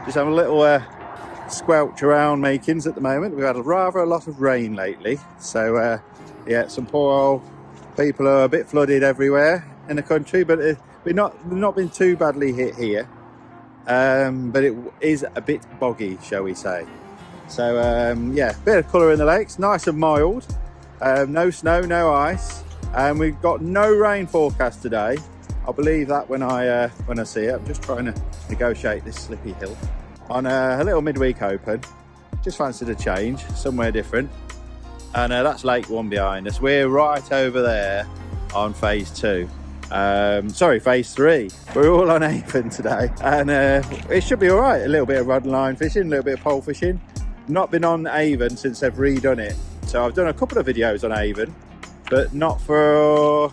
Just having a little squelch around Makins at the moment. We've had rather a lot of rain lately, so yeah, some poor old people are a bit flooded everywhere in the country, but we've not been too badly hit here. But it is a bit boggy, shall we say. So yeah, bit of colour in the lakes, nice and mild. No snow, no ice, and we've got no rain forecast today. I'll believe that when I see it. I'm just trying to negotiate this slippy hill on a little midweek open. Just fancied a change, somewhere different. And that's Lake 1 behind us. We're right over there on phase 2. Sorry, phase 3. We're all on Avon today, and it should be all right. A little bit of rod and line fishing, a little bit of pole fishing. Not been on Avon since they've redone it. So I've done a couple of videos on Avon, but not for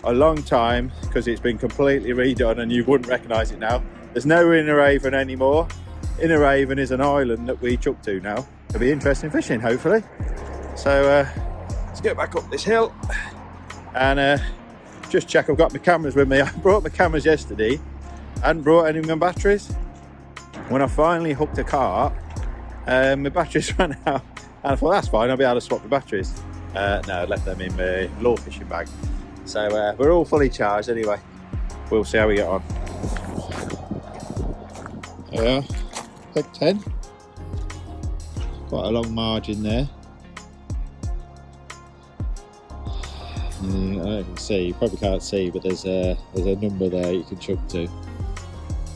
a long time because it's been completely redone and you wouldn't recognise it now. There's no Inner Avon anymore. Inner Avon is an island that we chuck to now. It'll be interesting fishing, hopefully. So let's get back up this hill and just check I've got my cameras with me. I brought my cameras yesterday, hadn't brought any of my batteries. When I finally hooked a cart, my batteries ran out, and I thought that's fine, I'll be able to swap the batteries. No, I left them in my lure fishing bag. So we're all fully charged anyway. We'll see how we get on. Yeah, hook 10. Quite a long margin there. I can see, you probably can't see, but there's a number there you can chuck to.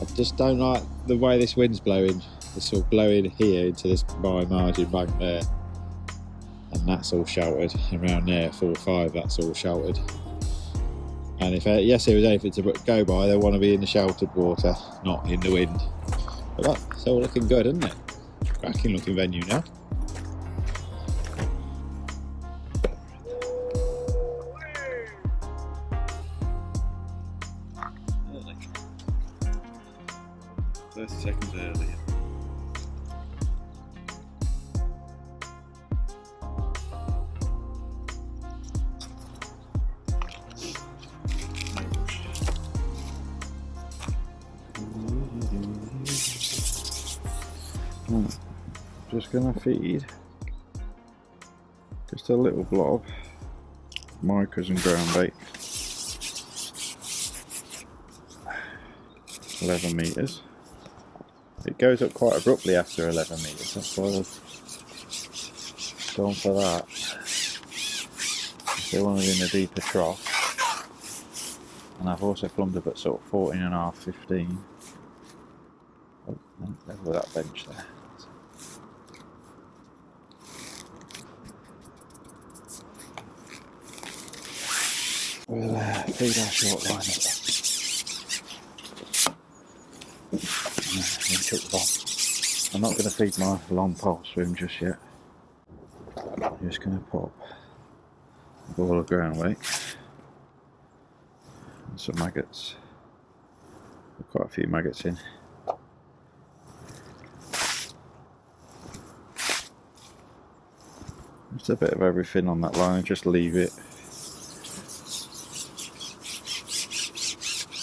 I just don't like the way this wind's blowing. It's sort of blowing here into this my margin bank there, and that's all sheltered. Around there, 4-5, that's all sheltered. And if yes, there was anything to go by, they want to be in the sheltered water, not in the wind. But that's all looking good, isn't it? Cracking looking venue now. Early. 30 seconds earlier. Just gonna feed just a little blob, micros and ground bait, 11 metres. It goes up quite abruptly after 11 metres, that's why I've gone for that. They wanted in a deeper trough, and I've also plumbed up at sort of 14.5, 15. Oh, no, over that bench there. We'll feed our short line up. I'm not going to feed my long pole swim just yet. I'm just going to pop a ball of ground weight and some maggots. Got quite a few maggots in. Just a bit of everything on that line, just leave it.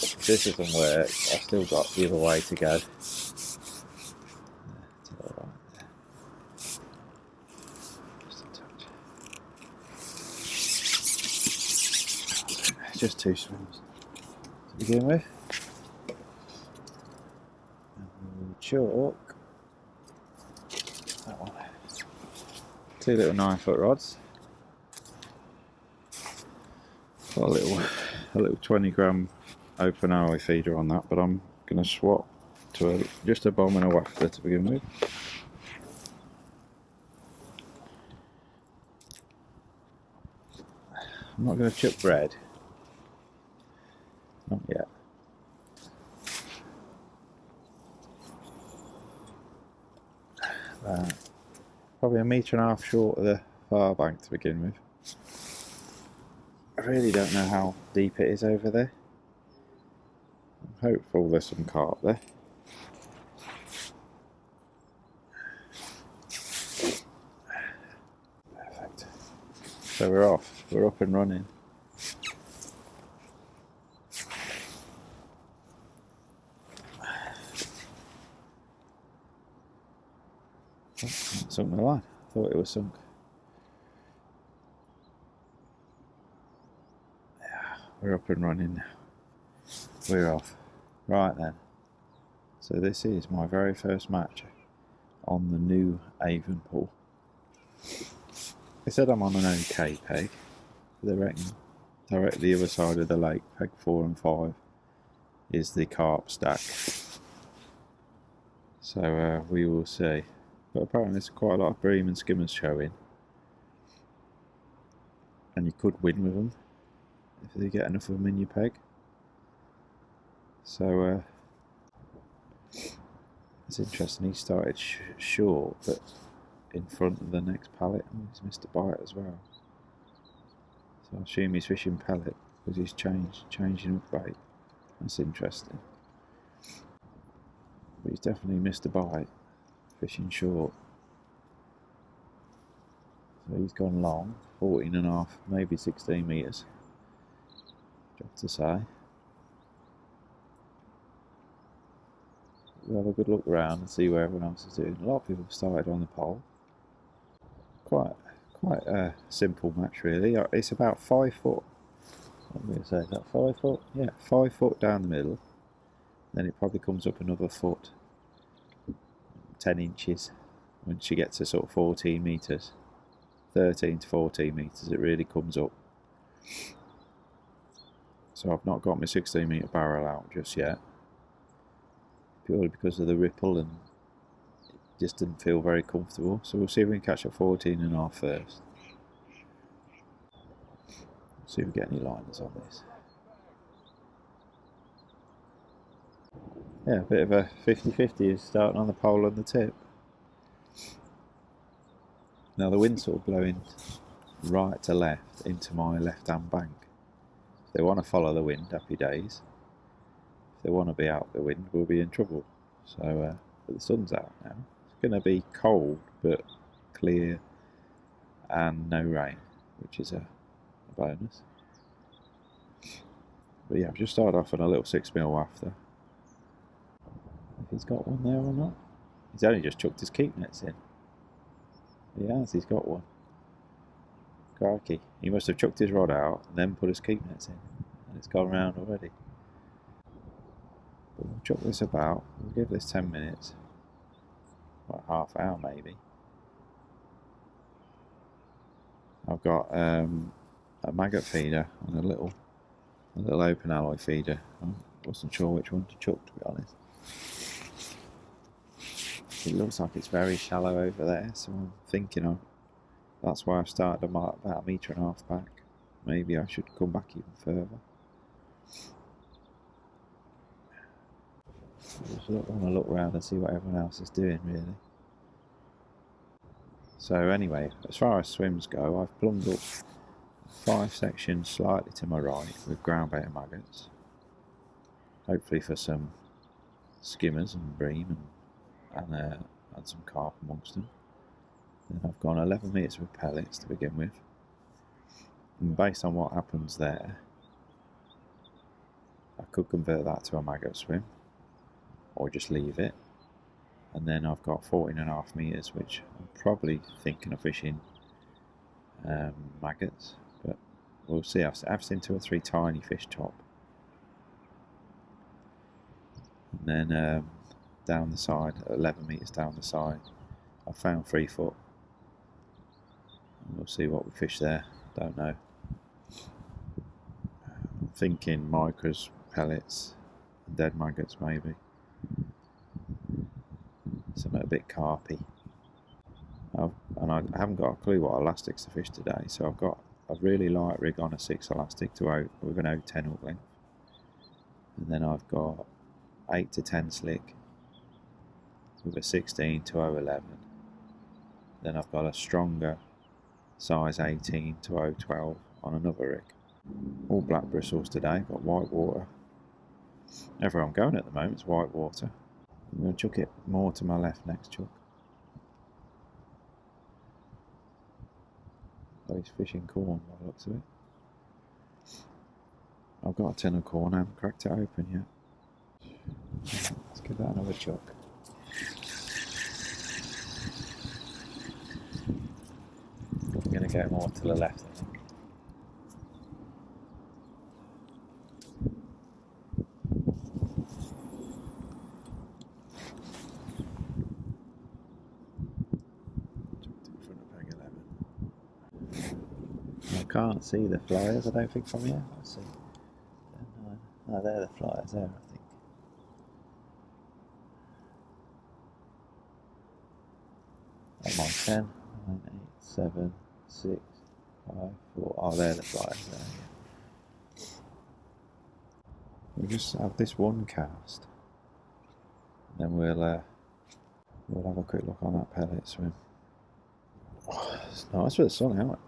If this doesn't work, I've still got the other way to go. Just 2 swims to begin with. And we'll chalk that one. 2 little 9-foot rods. Got a little 20 gram open alloy feeder on that, but I'm going to swap to just a bomb and a wafter to begin with. I'm not going to chuck bread. Not yet. Probably 1.5 meters short of the far bank to begin with. I really don't know how deep it is over there. I'm hopeful there's some carp there. Perfect. So we're off. We're up and running. Sunk the line. Thought it was sunk. Yeah, we're up and running now. We're off. Right then. So this is my very first match on the new Avon Pool. They said I'm on an OK peg. They reckon directly the other side of the lake, peg 4 and 5, is the carp stack. So we will see. But apparently there's quite a lot of bream and skimmers showing. And you could win with them if you get enough of them in your peg. So it's interesting. He started short, but in front of the next pallet. Oh, he's missed a bite as well. So I assume he's fishing pellet because he's changing up bait. That's interesting. But he's definitely missed a bite, fishing short. So he's gone long, 14.5, maybe 16 metres. Job to say. We'll have a good look around and see where everyone else is doing. A lot of people have started on the pole. Quite a simple match really. It's about 5 foot. What am I going to say? Is that 5 foot? Yeah, 5 foot down the middle. Then it probably comes up another foot, 10 inches, when she gets to sort of 14 metres. 13 to 14 metres it really comes up. So I've not got my 16 metre barrel out just yet, purely because of the ripple, and it just didn't feel very comfortable. So we'll see if we can catch a 14.5 first. See if we get any liners on this. Yeah, a bit of a 50-50 is starting on the pole and the tip. Now the wind's sort of blowing right to left into my left hand bank. If they want to follow the wind, happy days. If they want to be out the wind, we'll be in trouble. So but the sun's out now. It's going to be cold but clear and no rain, which is a bonus. But yeah, I've just started off on a little 6mm wafter. If he's got one there or not. He's only just chucked his keep nets in. He has, he's got one. Crikey. He must have chucked his rod out and then put his keep nets in. And it's gone round already. But we'll chuck this about. We'll give this 10 minutes. Well, half hour maybe. I've got a maggot feeder and a little open alloy feeder. I wasn't sure which one to chuck, to be honest. It looks like it's very shallow over there, so I'm thinking that's why I've started about 1.5 metres back. Maybe I should come back even further. I just want to look around and see what everyone else is doing, really. So anyway, as far as swims go, I've plumbed up 5 sections slightly to my right with ground bait and maggots. Hopefully for some skimmers and bream and some carp amongst them. Then I've gone 11 metres with pellets to begin with. And based on what happens there, I could convert that to a maggot swim or just leave it. And then I've got 14.5 metres, which I'm probably thinking of fishing maggots, but we'll see. I've seen 2 or 3 tiny fish top. And then down the side, 11 metres down the side, I found 3 foot. And we'll see what we fish there. Don't know. I'm thinking micros, pellets, and dead maggots maybe. Something a bit carpy. And I haven't got a clue what elastics to fish today, so I've got a really light rig on a 6 elastic with an 0.10 hook length. And then I've got 8 to 10 slick with a 16 to 0.11. Then I've got a stronger size 18 to 0.12 on another rig. All black bristles today, got white water. Everywhere I'm going at the moment is white water. I'm going to chuck it more to my left next chuck. So he's fishing corn by the looks of it. I've got a tin of corn, I haven't cracked it open yet. Let's give that another chuck. to go more to the left, I think. In front of peg 11. I can't see the flyers, I don't think, from here. Let's see. 10, 9. Oh, they're the flyers there, I think. I'm on 10, 9, 8, 7, 6, 5, 4. Oh, they're the flyers there, yeah. We'll just have this one cast. Then we'll have a quick look on that pellet swim. Oh, it's nice with the sun out.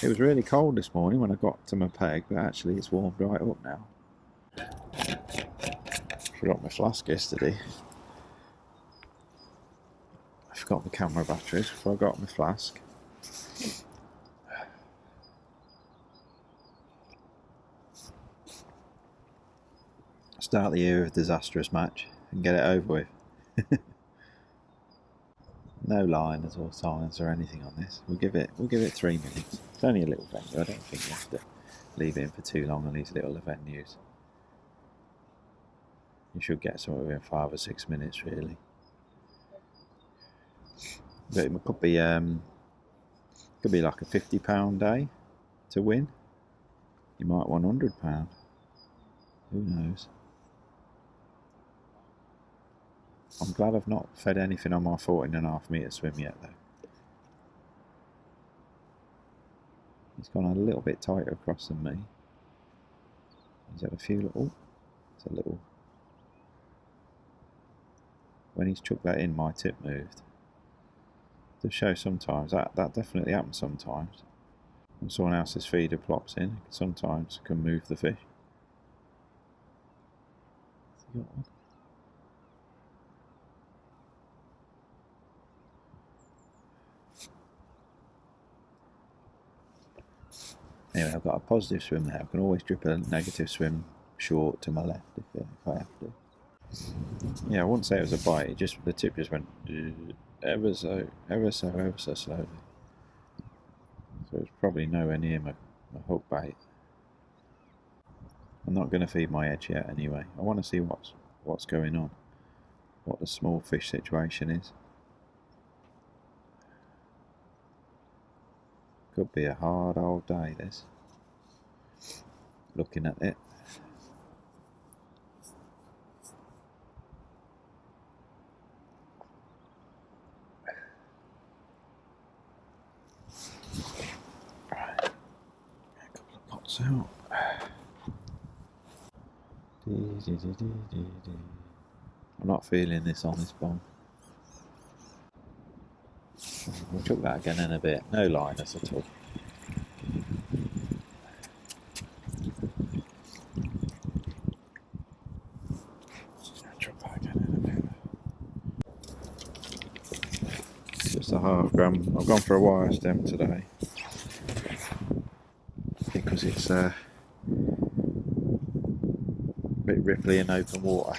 It was really cold this morning when I got to my peg, but actually it's warmed right up now. Forgot my flask yesterday. I forgot my camera batteries, forgot my flask. Start the year with a disastrous match and get it over with. No liners or signs or anything on this. We'll give it 3 minutes. It's only a little venue. I don't think you have to leave it in for too long on these little venues. You should get somewhere within 5 or 6 minutes, really. But it could be like a £50 day to win. You might want £100. Who knows? I'm glad I've not fed anything on my 14.5 metre swim yet, though. He's gone a little bit tighter across than me. He's had a few little... It's a little... When he's chucked that in, my tip moved. To show sometimes, that definitely happens sometimes. When someone else's feeder plops in, it sometimes can move the fish. Has he got one? Anyway, I've got a positive swim there. I can always drip a negative swim short to my left if I have to. Yeah, I wouldn't say it was a bite. The tip just went ever so slowly. So it's probably nowhere near my hook bait. I'm not going to feed my edge yet anyway. I want to see what's going on, what the small fish situation is. Could be a hard old day, this. Looking at it. Right. A couple of pots out. I'm not feeling this on this bomb. We'll chuck that again in a bit. No liners at all. Chuck that again in a bit. Just a ½ gram. I've gone for a wire stem today because it's a bit ripply in open water.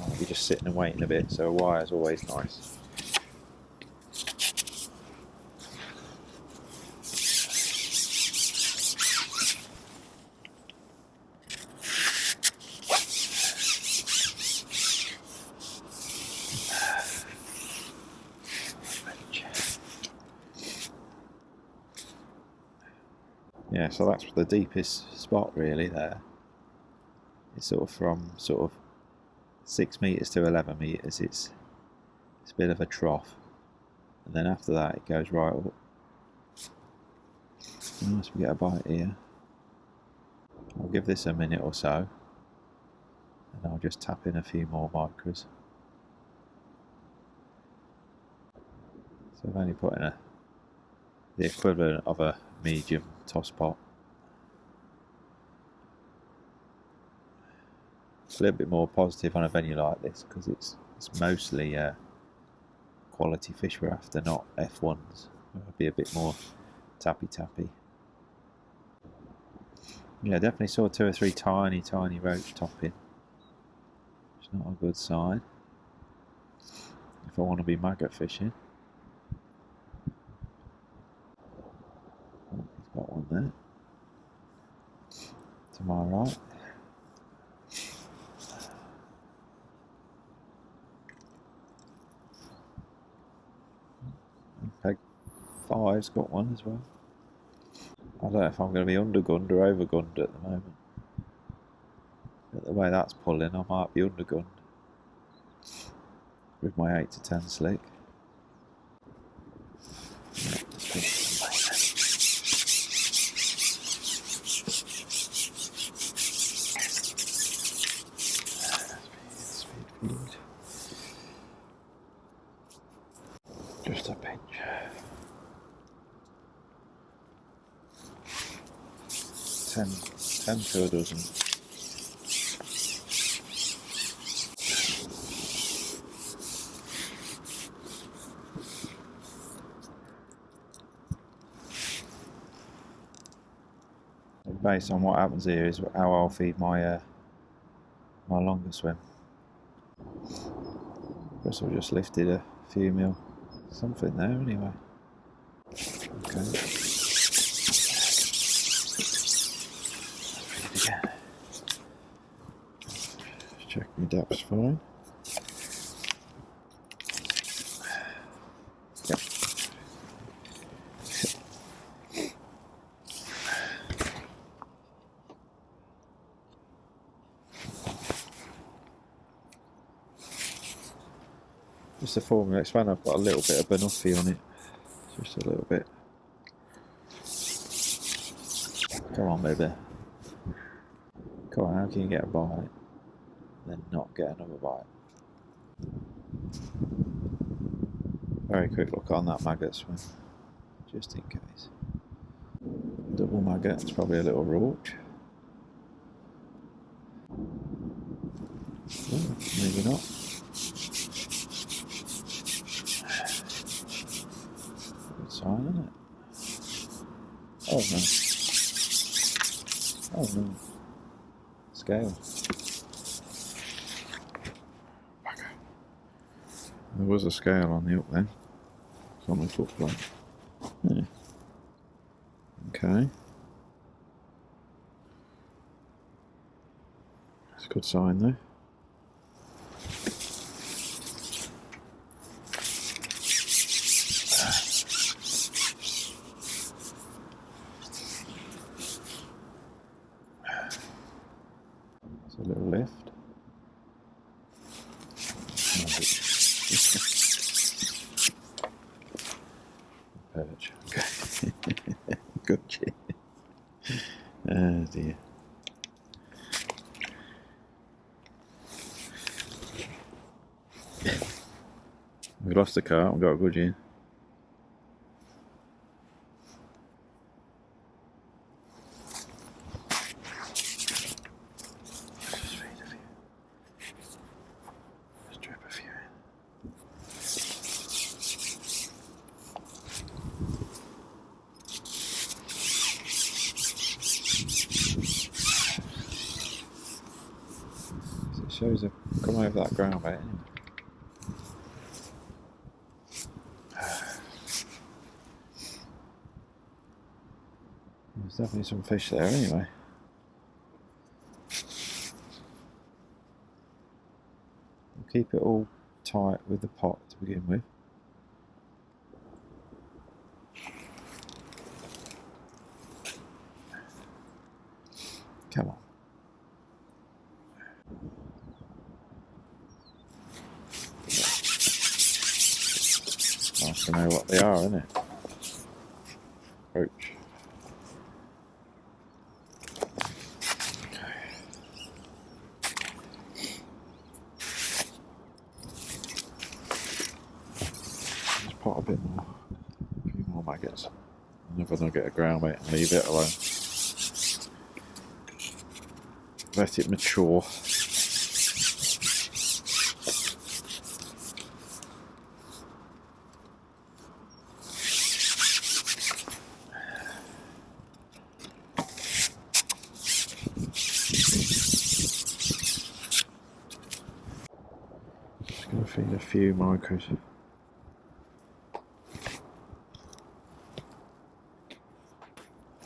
I'll be just sitting and waiting a bit, so a wire is always nice. Yeah, so that's the deepest spot really there. It's sort of from 6 metres to 11 metres. It's a bit of a trough, and then after that it goes right up. Nice, we get a bite here. I'll give this a minute or so, and I'll just tap in a few more micros. So I've only put in the equivalent of a medium toss pot. It's a little bit more positive on a venue like this because it's mostly quality fish we're after, not F1s. It'll be a bit more tappy. Yeah, definitely saw 2 or 3 tiny roach topping. It's not a good sign if I want to be maggot fishing. to my right. Peg 5's got one as well. I don't know if I'm going to be undergunned or overgunned at the moment. But the way that's pulling, I might be undergunned with my 8 to 10 slick. Just a pinch. 10 to a dozen. Based on what happens here is how I'll feed my my longer swim. Guess I've just lifted a few mil something there anyway. Okay. Again. Check my depth's fine. Yep. Just a formula expand. I've got a little bit of banoffee on it. Just a little bit. Come on, baby. Come on, how can you get a bite, then not get another bite? Very quick look on that maggot swim, just in case. Double maggot, it's probably a little roach. Oh, maybe not. Good sign, isn't it? Oh no. Oh no. Scale. There was a scale on the hook then. It's on my foot plate. Yeah. Okay. That's a good sign though. It's a little lift. Perch. Okay. Gotcha. Oh dear. We've lost the cart, we've got a good year. Just drip a few in. It shows I've come over that ground bait anyway. There's definitely some fish there anyway. We'll keep it all tight with the pot to begin with. Come on. Nice to know what they are, isn't it? Roach. Just pot a bit more. A few more maggots. I'm never going to get a ground bait and leave it alone. Let it mature. Just going to feed a few micros.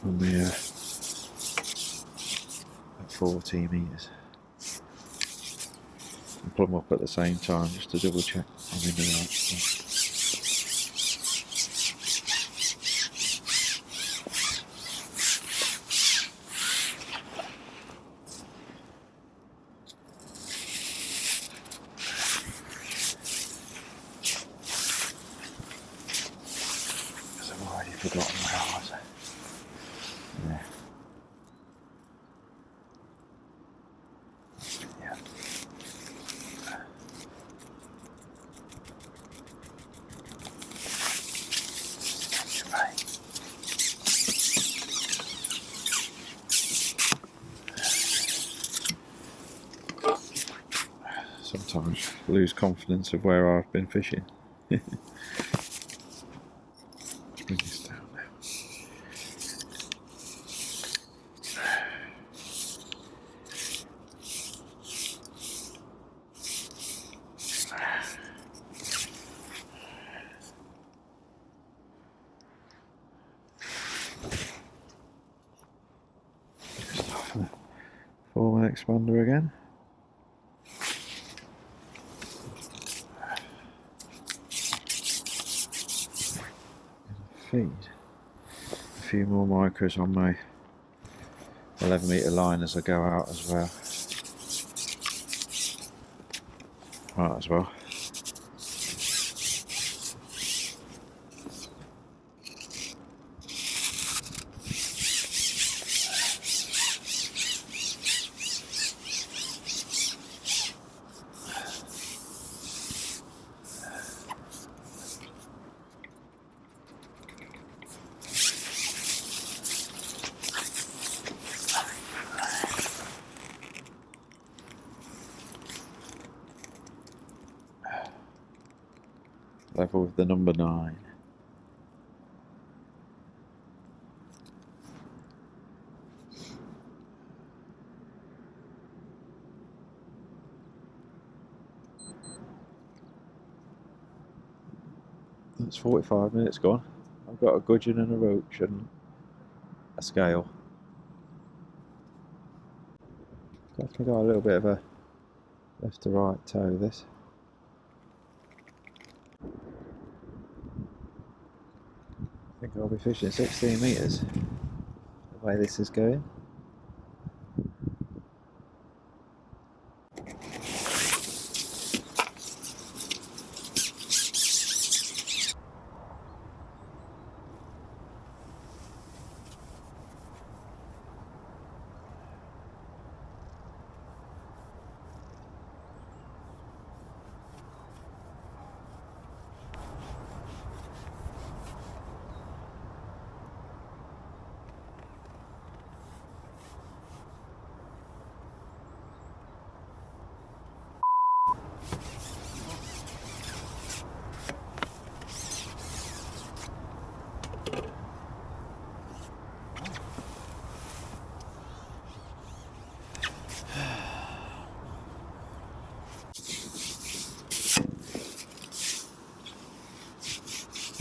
On the 40 metres. And pull them up at the same time just to double check I'm in the right spot. Because I've already forgotten where I was. Yeah. Yeah. Sometimes lose confidence of where I've been fishing. Bring this down now. Just off the 4-man expander again. Feed a few more micros on my 11-metre line as I go out as well. Might as well. Level with the number 9. That's 45 minutes gone. I've got a gudgeon and a roach and a scale. Definitely got a little bit of a left to right toe this. I think I'll be fishing 16 metres the way this is going.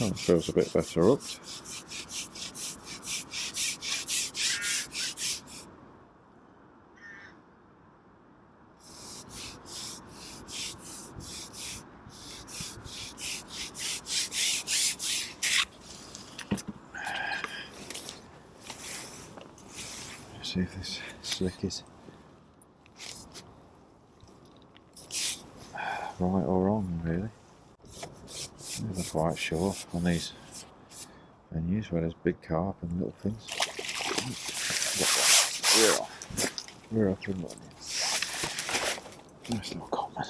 Oh, it feels a bit better hooked. See if this slick is right or wrong, really. I'm not quite sure on these venues where there's big carp and little things. We're up and running. That's not common.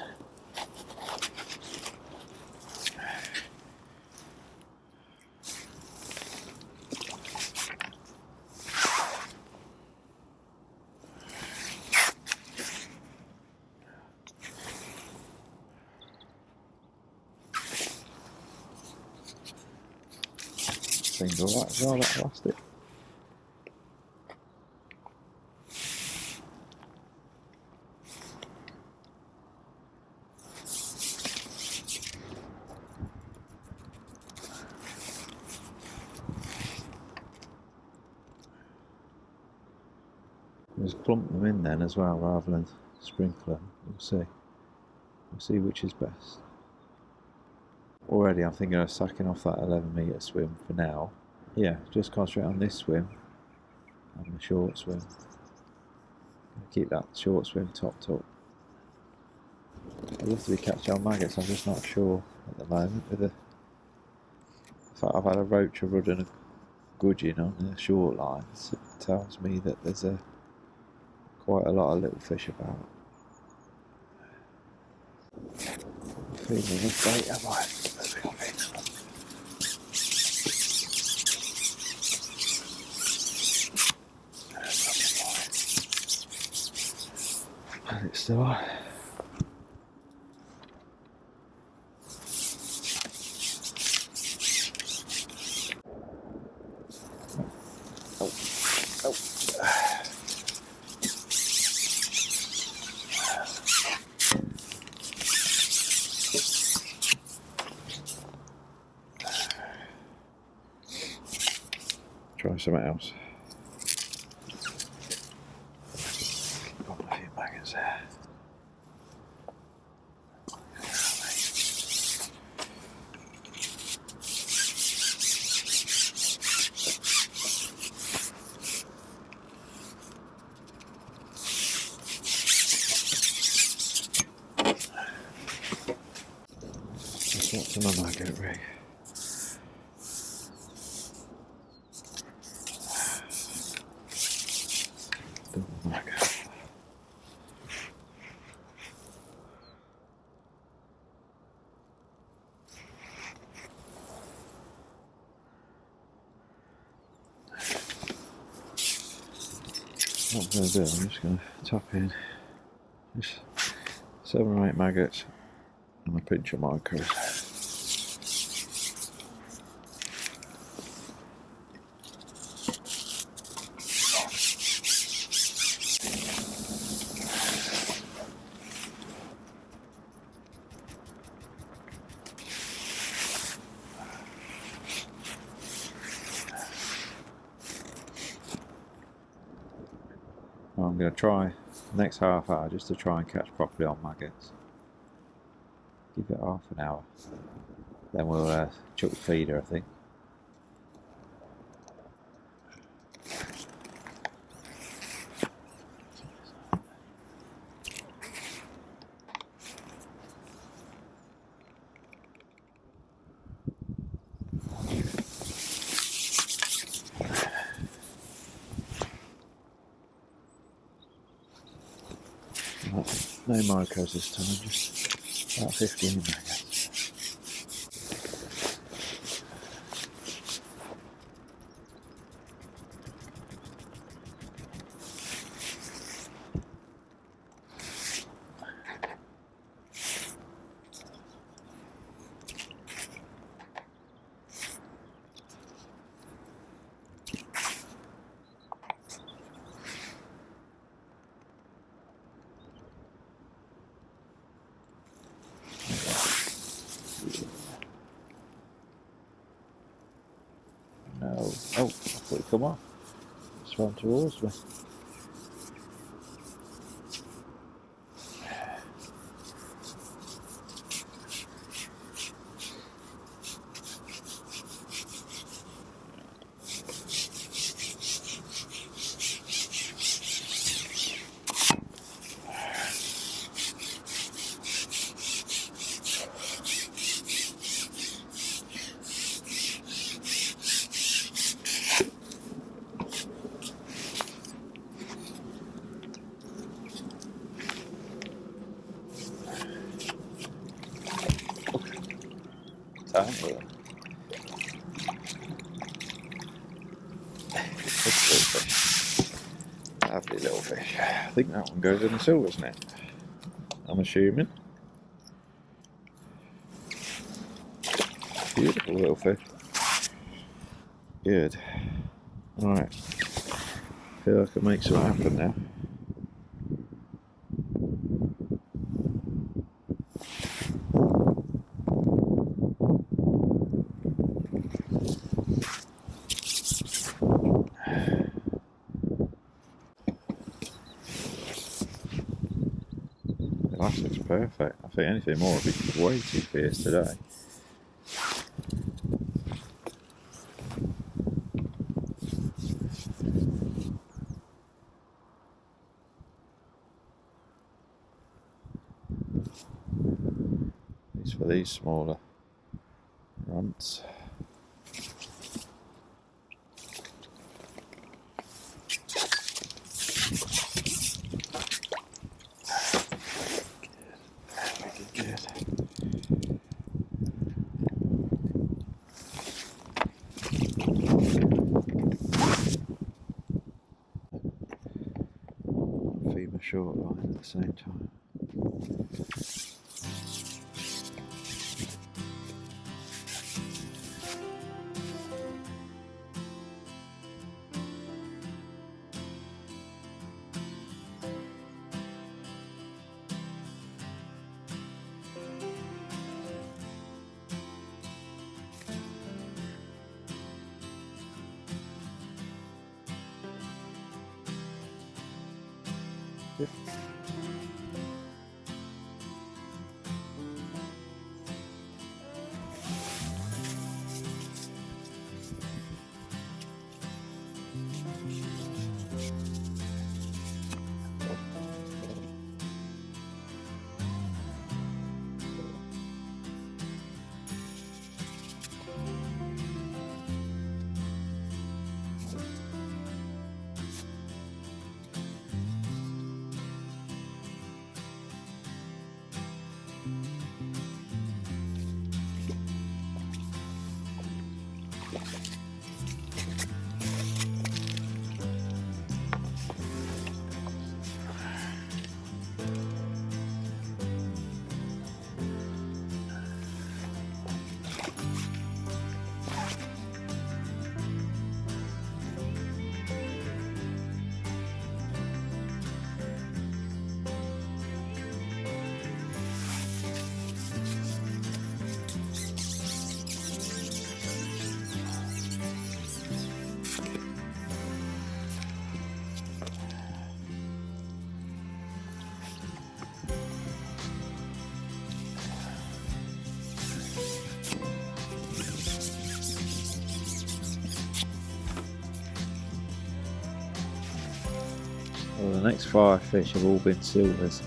Seemed alright as well, that plastic. There's clump them in then as well rather than sprinkle them. We'll see. We'll see which is best. Already I'm thinking of sacking off that 11-metre swim for now. Yeah, just concentrate on this swim and the short swim. Keep that short swim topped up. I'd love to be catching on maggots, I'm just not sure at the moment. With the fact I've had a roach, a rudd and a gudgeon on the short lines, it tells me that there's quite a lot of little fish about. I'm feeling this bait, am I? Let's go in. And it's still on. Try something else. Got a few maggots there. What's in my maggot rig? Double maggot. What I'm going to do, I'm just going to tap in just 7 or 8 maggots and a pinch of micros. I'm going to try the next half hour just to try and catch properly on maggots. Give it half an hour. Then we'll chuck the feeder, I think. No micros this time, just about 15 maggots. No. Oh, I thought it'd come off. It swam towards me. Tiny little. Little fish. Lovely little fish. I think that one goes in the silver's net. I'm assuming. Beautiful little fish. Good. Alright. Feel like I can make something happen now. glass looks perfect. I think anything more would be way too fierce today. It's for these smaller runts. Good. Feed my short line at the same time. Well, the next 5 fish have all been silvers.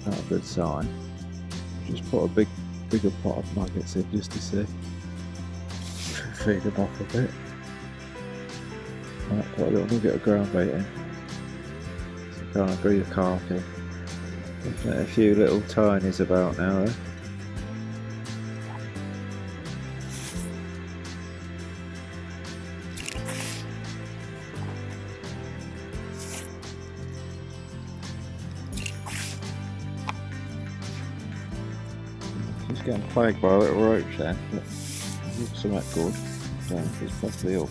Not a good sign. Just put a bigger pot of nuggets in just to see. Feed them off a bit. Might put a little nugget of ground bait in. So kind of breathe a carp in. Definitely a few little tinies about now though. He's getting plagued by a little roach there, but it looks somewhat good. I don't know if it's properly up.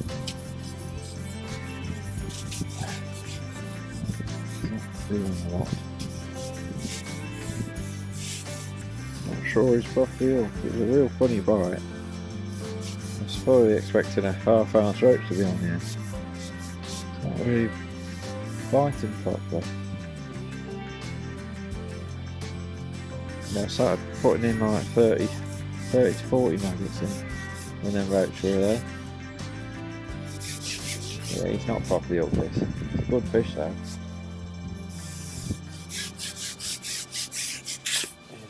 Not feeling a lot. Not sure he's properly up. It's a real funny bite. I was probably expecting a half-ounce roach to be on here. It's not really biting properly. I started putting in like 30 to 40 nuggets in, and then roach were there. Yeah, he's not properly up this. It's a good fish though.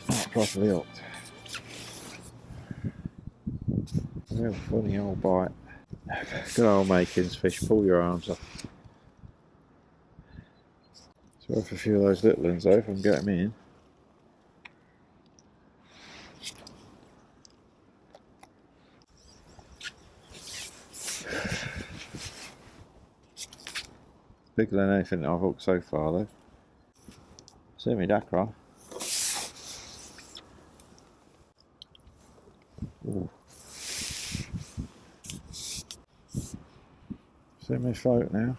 He's not properly hooked. Real funny old bite. Good old Makins fish, pull your arms off. It's worth a few of those little ones though if I can get them in. Bigger than anything I've hooked so far though. Semi-dacron. Semi-float now.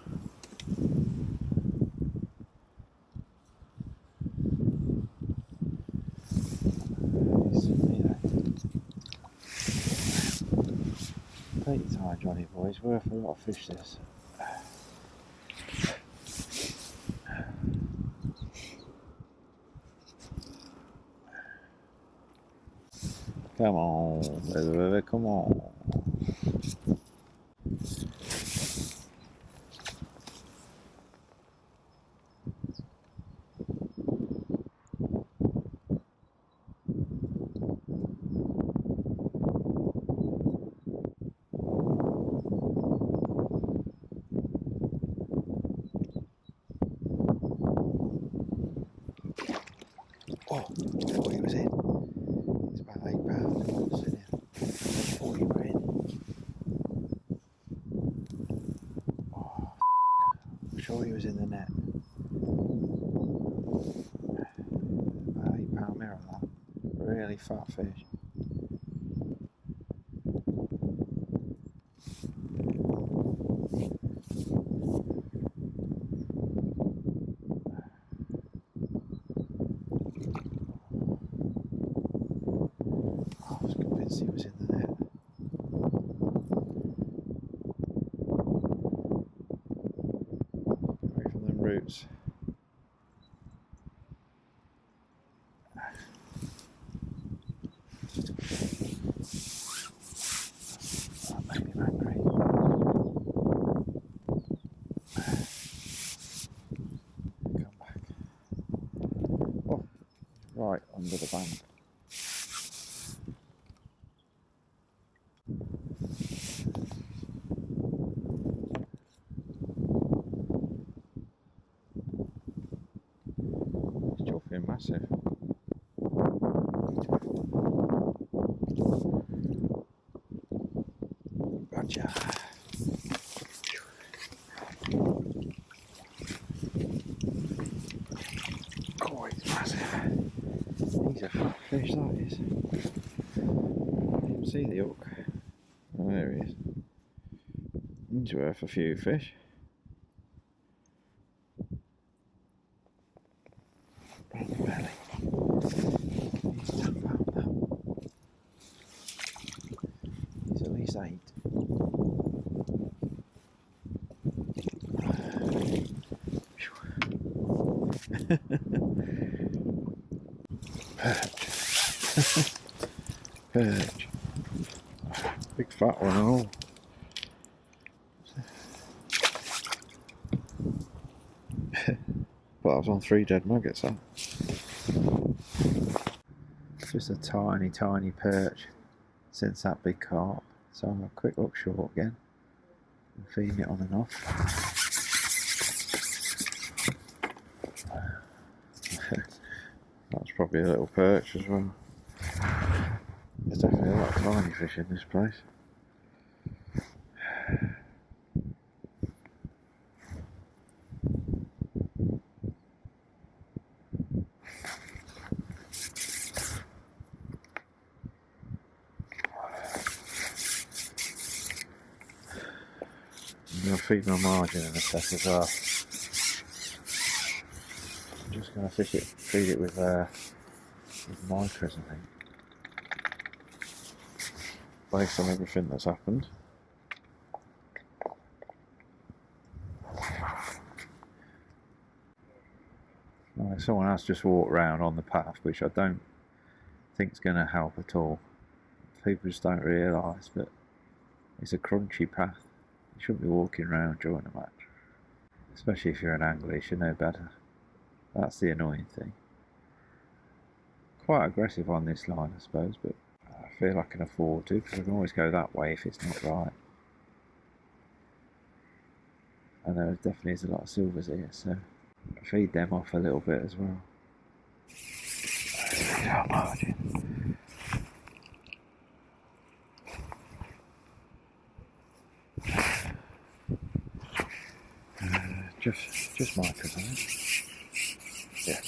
Take your time, Johnny boy, it's worth a lot of fish this. Come on, baby, come on. Oh, I thought he was in. It's about 8 pounds. I thought he were in. Oh, I'm sure he was in the net. About 8 pound mirror, that. Really fat fish. I was convinced he was in the net. Away from them roots. That made me angry. Come back. Oh, right under the bank. He's chuffing massive. Gotcha. Oh, he's massive. He's a fat fish, that is. Didn't even see the hook. Oh, there he is. He's worth a few fish. On the belly. He's 10 pound now. He's at least 8. Perch. Perch. Big fat one and all. Well, I was on 3 dead maggots, huh? Just a tiny, tiny perch since that big carp. So I'm a quick look short again and feeding it on and off. That's probably a little perch as well. There's definitely a lot of tiny fish in this place. I'm going to feed my margin in a sec as well. I'm just going to feed it with micros, I think. Based on everything that's happened. Someone else just walked round on the path, which I don't think is going to help at all. People just don't realise, but it's a crunchy path. You shouldn't be walking around during a match. Especially if you're an angler, you should know better. That's the annoying thing. Quite aggressive on this line, I suppose, but I feel I can afford to, because I can always go that way if it's not right. And there definitely is a lot of silvers here, so I feed them off a little bit as well. Margin. Just micros, I think. Yeah.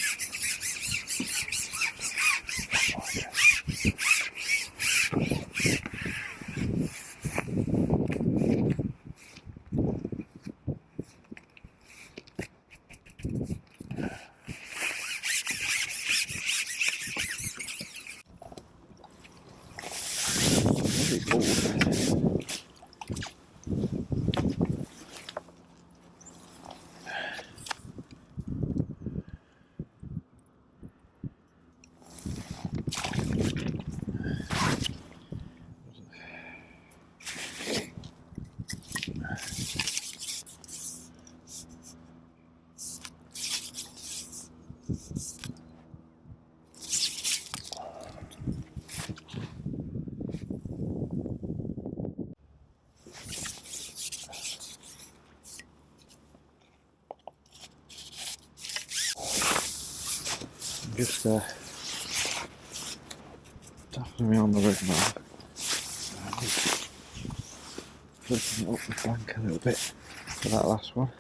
Just tapping me on the rig now. Flipping it up the flank a little bit for that last one.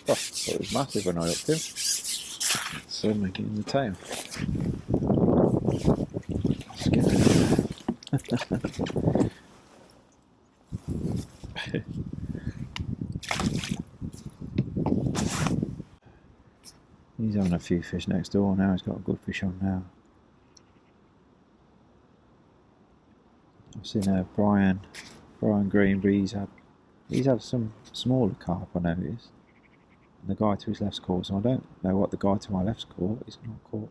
Oh, it was massive when I hooked him. Suddenly getting the tail. Let's get it. He's having a few fish next door now. He's got a good fish on now. I've seen Brian Greenbury. He's had some smaller carp, I noticed. And the guy to his left's caught, so I don't know what the guy to my left's caught. He's not caught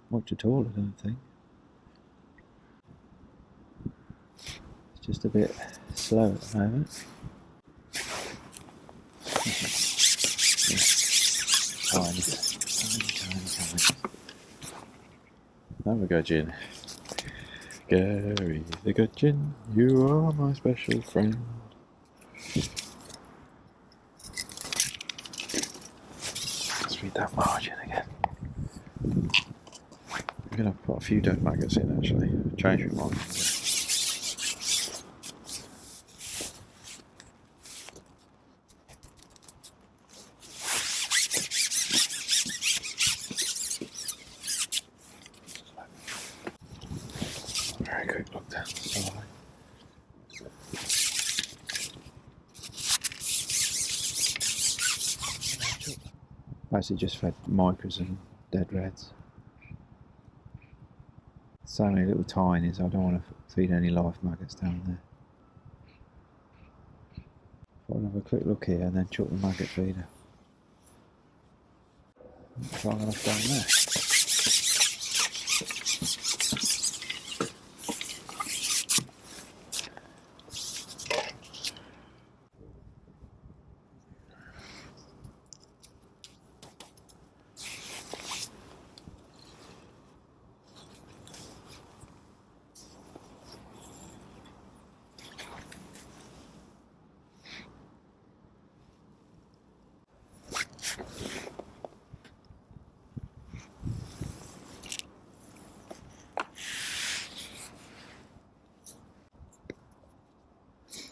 much at all, I don't think. It's just a bit slow at the moment. Tiny. There we go, Gin. Gary the Gudgeon, you are my special friend. Let's read that margin again. I'm going to put a few dead maggots in actually. Change my mind. Very quick look down the side. Basically just fed micros and dead reds. So many little tinies, I don't want to feed any live maggots down there. I'll have a quick look here and then chuck the maggot feeder. Try enough down there.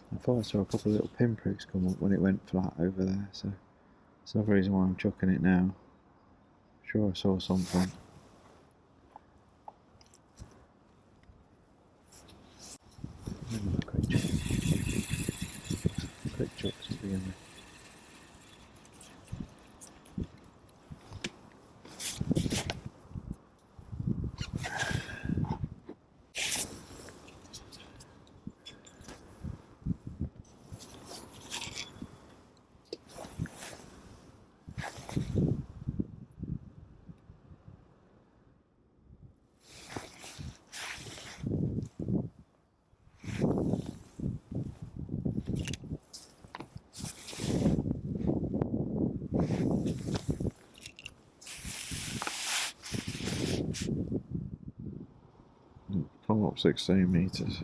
I thought I saw a couple of little pinpricks come up when it went flat over there, so that's another reason why I'm chucking it now. Sure I saw something. Quick chucks to begin with. Come up 16 metres.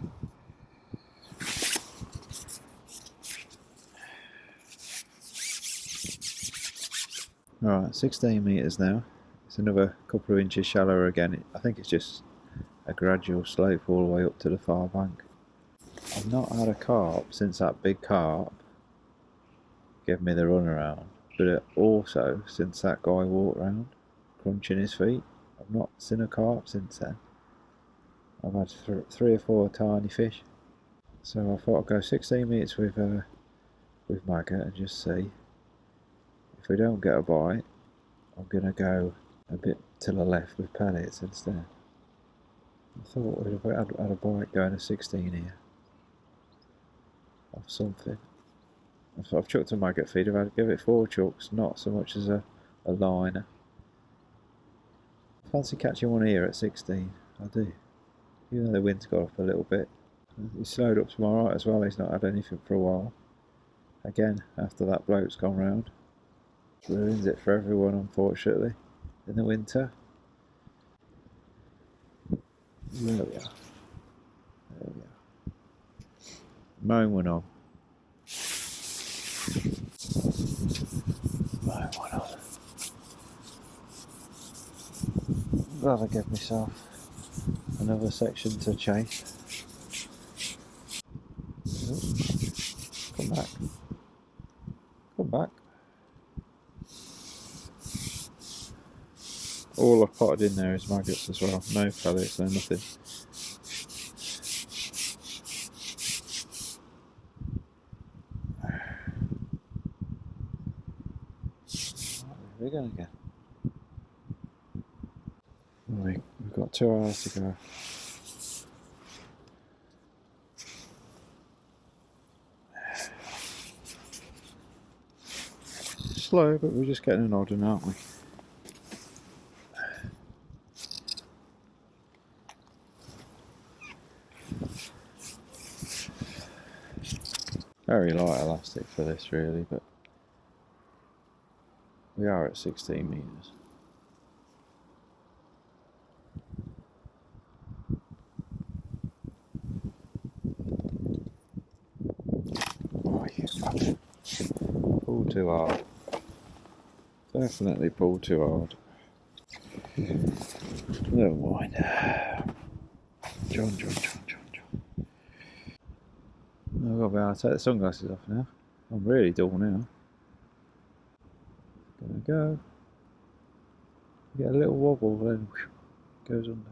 Alright, 16 metres now. It's another couple of inches shallower again. I think it's just a gradual slope all the way up to the far bank. I've not had a carp since that big carp gave me the run around, but also since that guy walked round crunching his feet. I've not seen a carp since then. I've had 3 or 4 tiny fish, so I thought I'd go 16 metres with maggot and just see. If we don't get a bite, I'm going to go a bit to the left with pellets instead. I thought we'd have had a bite going to 16 here of something. I've chucked a maggot feed. I've had to give it 4 chucks, not so much as a liner. Fancy catching one here at 16. I do. Even though the wind's got up a little bit. He's slowed up to my right as well. He's not had anything for a while. Again, after that bloke's gone round. Ruins it for everyone, unfortunately, in the winter. There we are. There we are. Mowing on. Mowing on. Glad I gave myself another section to chase. Come back. Come back. All I've potted in there is maggots as well. No pellets, no nothing. We're going again. Right, we've got 2 hours to go. Slow, but we're just getting an odd one, aren't we? Very light elastic for this really, but we are at 16 metres. Oh, you fucking pull too hard. Definitely pull too hard. Never mind. John. I've got to be able to take the sunglasses off now. I'm really dull now. Gonna go. Get a little wobble, then goes under.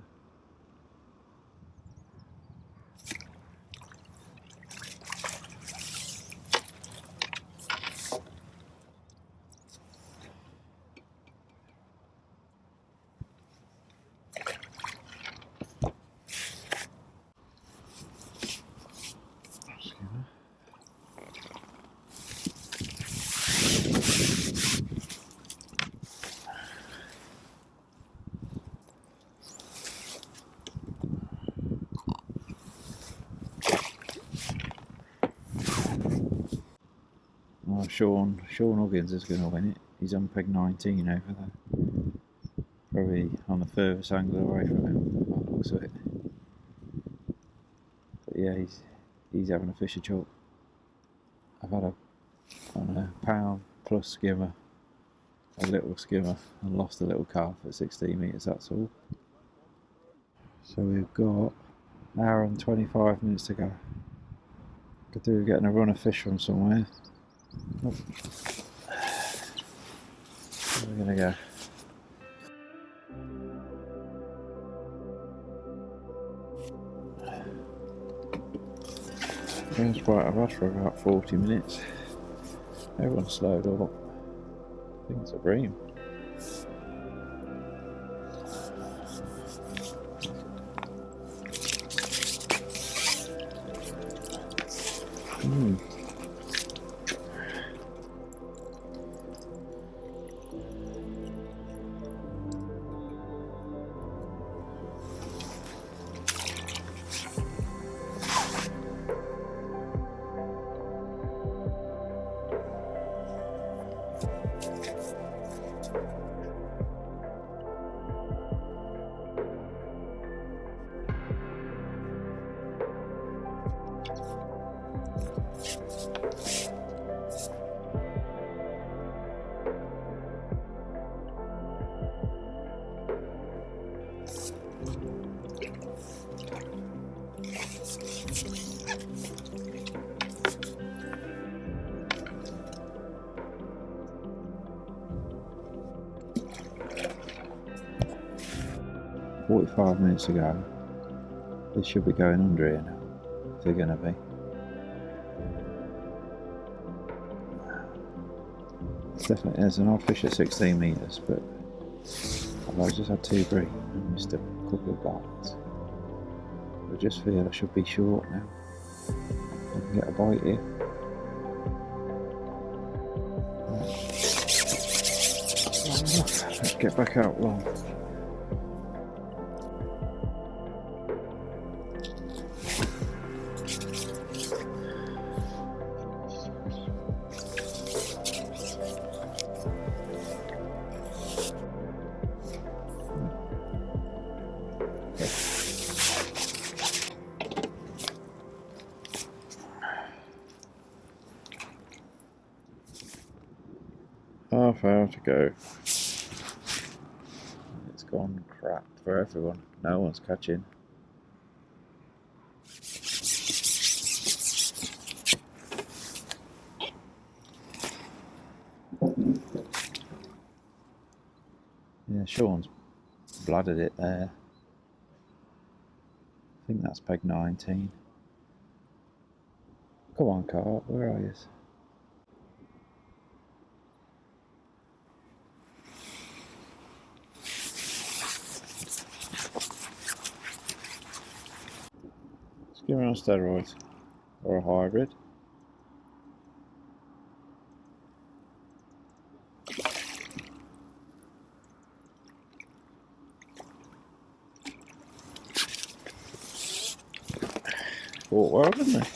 Oh, Sean Huggins is going to win it. He's on peg 19 over there. Probably on the furthest angle away from him, by the looks of it. But yeah, he's having a fish of chalk. I've had a pound plus skimmer, a little skimmer, and lost a little calf at 16 metres, that's all. So we've got an hour and 25 minutes to go. Could do with getting a run of fish from somewhere. Oh. Where are we going to go? It's quite a rush for about 40 minutes. Everyone's slowed up. I think it's a bream. Mm. 45 minutes ago. This should be going under here now, if they're going to be. Definitely, there's an odd fish at 16 metres, but I've just had 2 bream and missed a couple of bites. I just feel I should be short now. I can get a bite here. Let's get back out long. half hour to go. It's gone crap for everyone. No one's catching. Yeah, Sean's blooded it there. I think that's peg 19. Come on, carp, where are you? Skimmer on steroids or a hybrid. Caught well, didn't they?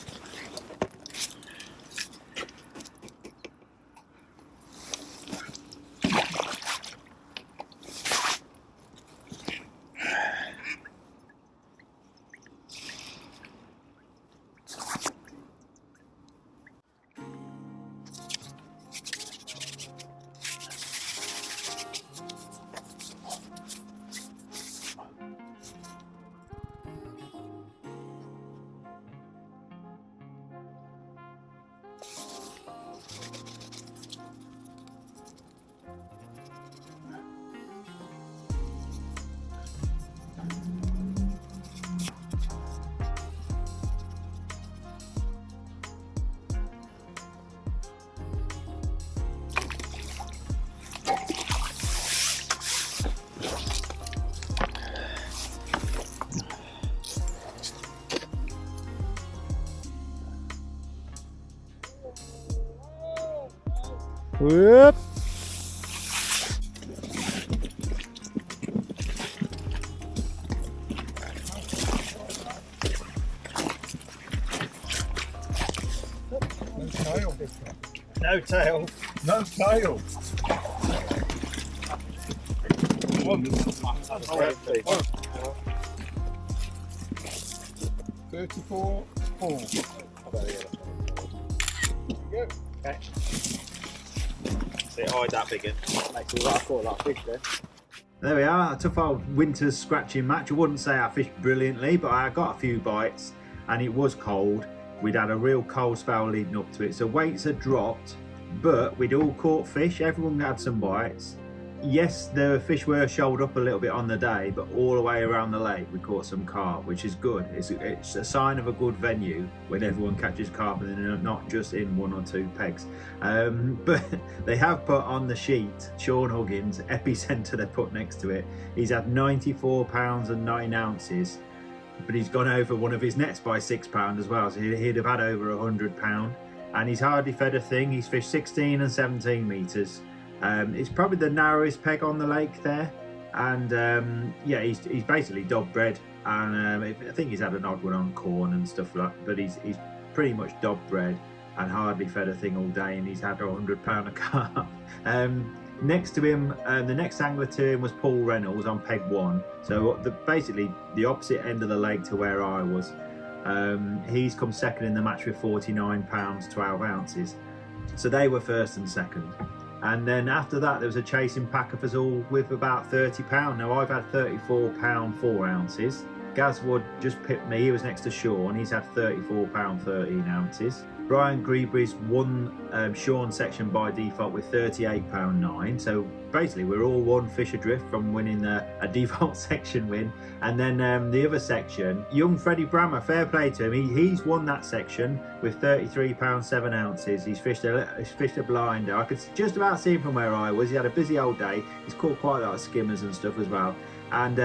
Whoop! No tail. No tail. 34 4. Catch. See, hide that big one. Makes a lot of fish there. There we are, a tough old winter's scratching match. I wouldn't say I fished brilliantly, but I got a few bites and it was cold. We'd had a real cold spell leading up to it, so weights had dropped, but we'd all caught fish. Everyone had some bites. Yes, the fish were shoaled up a little bit on the day, but all the way around the lake we caught some carp, which is good. It's a sign of a good venue when everyone catches carp and they're not just in 1 or 2 pegs. But they have put on the sheet Sean Huggins, epicenter they put next to it. He's had 94 pounds and 9 ounces, but he's gone over one of his nets by 6 pounds as well, so he'd have had over 100 pound, and he's hardly fed a thing. He's fished 16 and 17 meters. It's probably the narrowest peg on the lake there, and yeah, he's basically dog bred, and I think he's had an odd one on corn and stuff like that, but he's pretty much dog bred and hardly fed a thing all day, and he's had 100 pound of carp. Next to him, the next angler to him was Paul Reynolds on peg 1, so basically the opposite end of the lake to where I was. He's come second in the match with 49 pounds 12 ounces, so they were first and second. And then after that there was a chasing pack of us all with about 30 pound. Now I've had 34 pound 4 ounces. Gaz Wood just pipped me, he was next to Sean, he's had 34 pound 13 ounces. Brian Greebury's won Sean's section by default with 38 pound 9, so basically we're all one fish adrift from winning a default section win. And then the other section, young Freddie Brammer, fair play to him, he's won that section with 33 pound 7 ounces. He's fished a blinder. I could just about see him from where I was. He had a busy old day. He's caught quite a lot of skimmers and stuff as well, and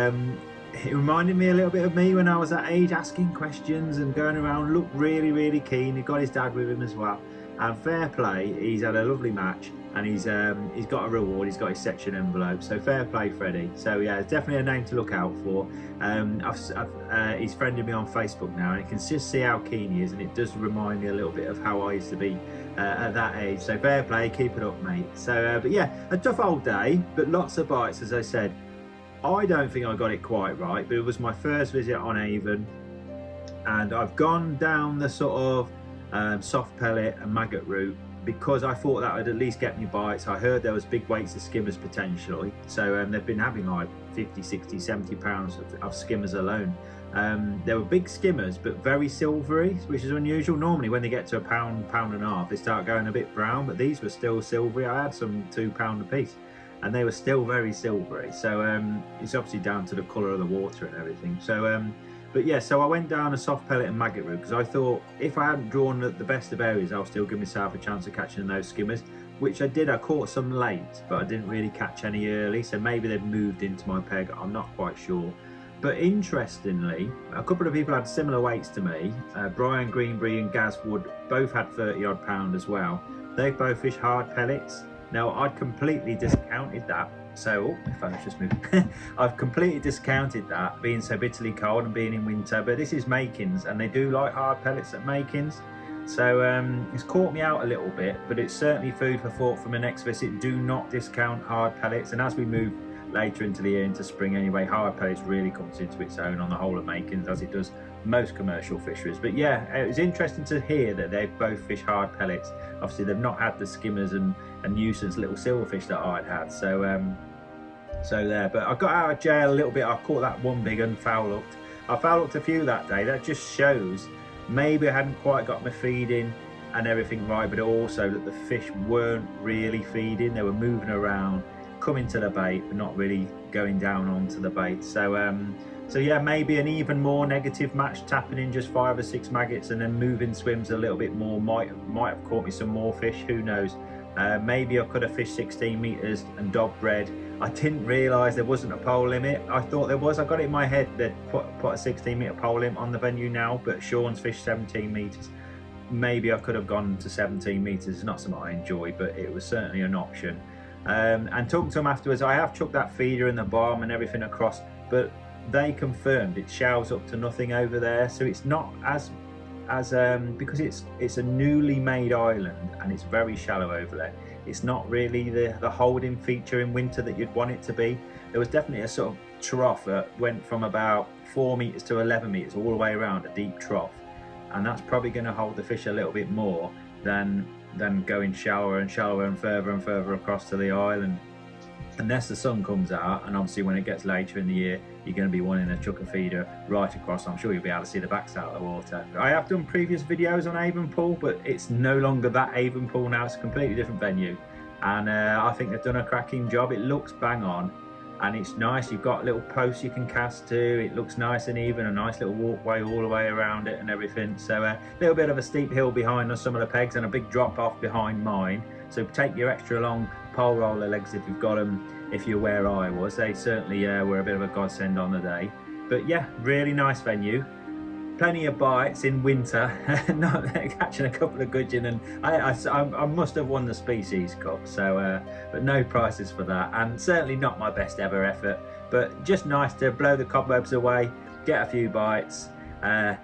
it reminded me a little bit of me when I was that age, asking questions and going around, looked really keen. He got his dad with him as well, and fair play, he's had a lovely match, and he's got a reward. He's got his section envelope, so fair play Freddie. So yeah, it's definitely a name to look out for. He's friended me on Facebook now, and you can just see how keen he is, and it does remind me a little bit of how I used to be at that age. So fair play, keep it up mate. So but yeah, a tough old day, but lots of bites as I said. I don't think I got it quite right, but it was my first visit on Avon, and I've gone down the sort of soft pellet and maggot route because I thought that would at least get me bites. I heard there was big weights of skimmers potentially, so they've been having like 50, 60, 70 pounds of skimmers alone. They were big skimmers but very silvery, which is unusual. Normally when they get to a pound, pound and a half, they start going a bit brown, but these were still silvery. I had some £2 a piece and they were still very silvery, so it's obviously down to the colour of the water and everything. So but yeah, so I went down a soft pellet and maggot route because I thought if I hadn't drawn the best of areas, I'll still give myself a chance of catching those skimmers, which I did. I caught some late, but I didn't really catch any early, so maybe they've moved into my peg, I'm not quite sure. But interestingly, a couple of people had similar weights to me. Brian Greenbury and Gaz Wood both had 30 odd pound as well. They both fish hard pellets. Now I'd completely discounted that. So, my phone's just moved. I've completely discounted that, being so bitterly cold and being in winter, but this is Makins and they do like hard pellets at Makins. So it's caught me out a little bit, but it's certainly food for thought for my next visit. Do not discount hard pellets, and as we move later into the year, into spring anyway, hard pellets really comes into its own on the whole of Makins, as it does most commercial fisheries. But yeah, it was interesting to hear that they both fish hard pellets. Obviously they've not had the skimmers and nuisance little silverfish that I'd had, so there. But I got out of jail a little bit. I caught that one big un, foul hooked. I foul hooked a few that day. That just shows maybe I hadn't quite got my feeding and everything right, but also that the fish weren't really feeding. They were moving around, coming to the bait, but not really going down onto the bait. So yeah, maybe an even more negative match, tapping in just 5 or 6 maggots and then moving swims a little bit more might have caught me some more fish, who knows. Maybe I could have fished 16 meters and dog bred. I didn't realise there wasn't a pole limit. I thought there was. I got it in my head that put a 16 metre pole limit on the venue now, but Sean's fished 17 metres. Maybe I could have gone to 17 metres. It's not something I enjoy, but it was certainly an option. And talking to them afterwards, I have chucked that feeder and the bomb and everything across, but they confirmed it shallows up to nothing over there, so it's not as because it's a newly made island and it's very shallow over there. It's not really the holding feature in winter that you'd want it to be. There was definitely a sort of trough that went from about 4 meters to 11 meters all the way around, a deep trough, and that's probably going to hold the fish a little bit more than going shallower and shallower and further across to the island. Unless the sun comes out, and obviously when it gets later in the year, you're going to be wanting to chuck a feeder right across. I'm sure you'll be able to see the backs out of the water. I have done previous videos on Avon Pool, but it's no longer that Avon Pool now. It's a completely different venue, and I think they've done a cracking job. It looks bang on, and it's nice. You've got little posts you can cast to. It looks nice and even, a nice little walkway all the way around it and everything. So a little bit of a steep hill behind us, some of the pegs, and a big drop off behind mine. So take your extra long pole roller legs if you've got them, if you're where I was. They certainly were a bit of a godsend on the day. But yeah, really nice venue. Plenty of bites in winter, not catching a couple of gudgeon, and I must have won the Species Cup, so but no prizes for that, and certainly not my best ever effort, but just nice to blow the cobwebs away, get a few bites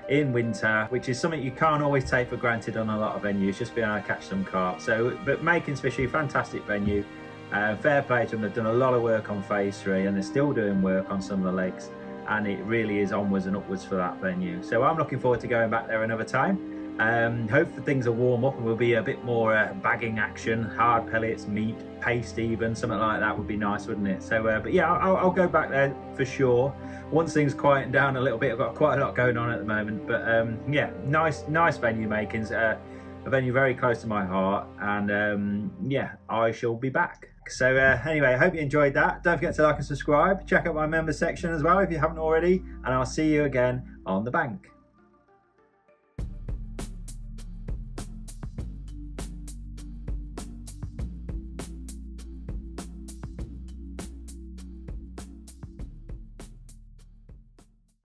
in winter, which is something you can't always take for granted on a lot of venues, just being able to catch some carp. So, but Makins Fishery, fantastic venue, fair play to them. They've done a lot of work on phase 3 and they're still doing work on some of the lakes, and it really is onwards and upwards for that venue. So I'm looking forward to going back there another time. Hopefully things will warm up and we'll be a bit more bagging action, hard pellets, meat, paste even, something like that would be nice, wouldn't it? So but yeah, I'll go back there for sure once things quieten down a little bit. I've got quite a lot going on at the moment, but yeah, nice venue, Makins, a venue very close to my heart, and yeah, I shall be back. So anyway, I hope you enjoyed that. Don't forget to like and subscribe. Check out my member section as well if you haven't already, and I'll see you again on the bank.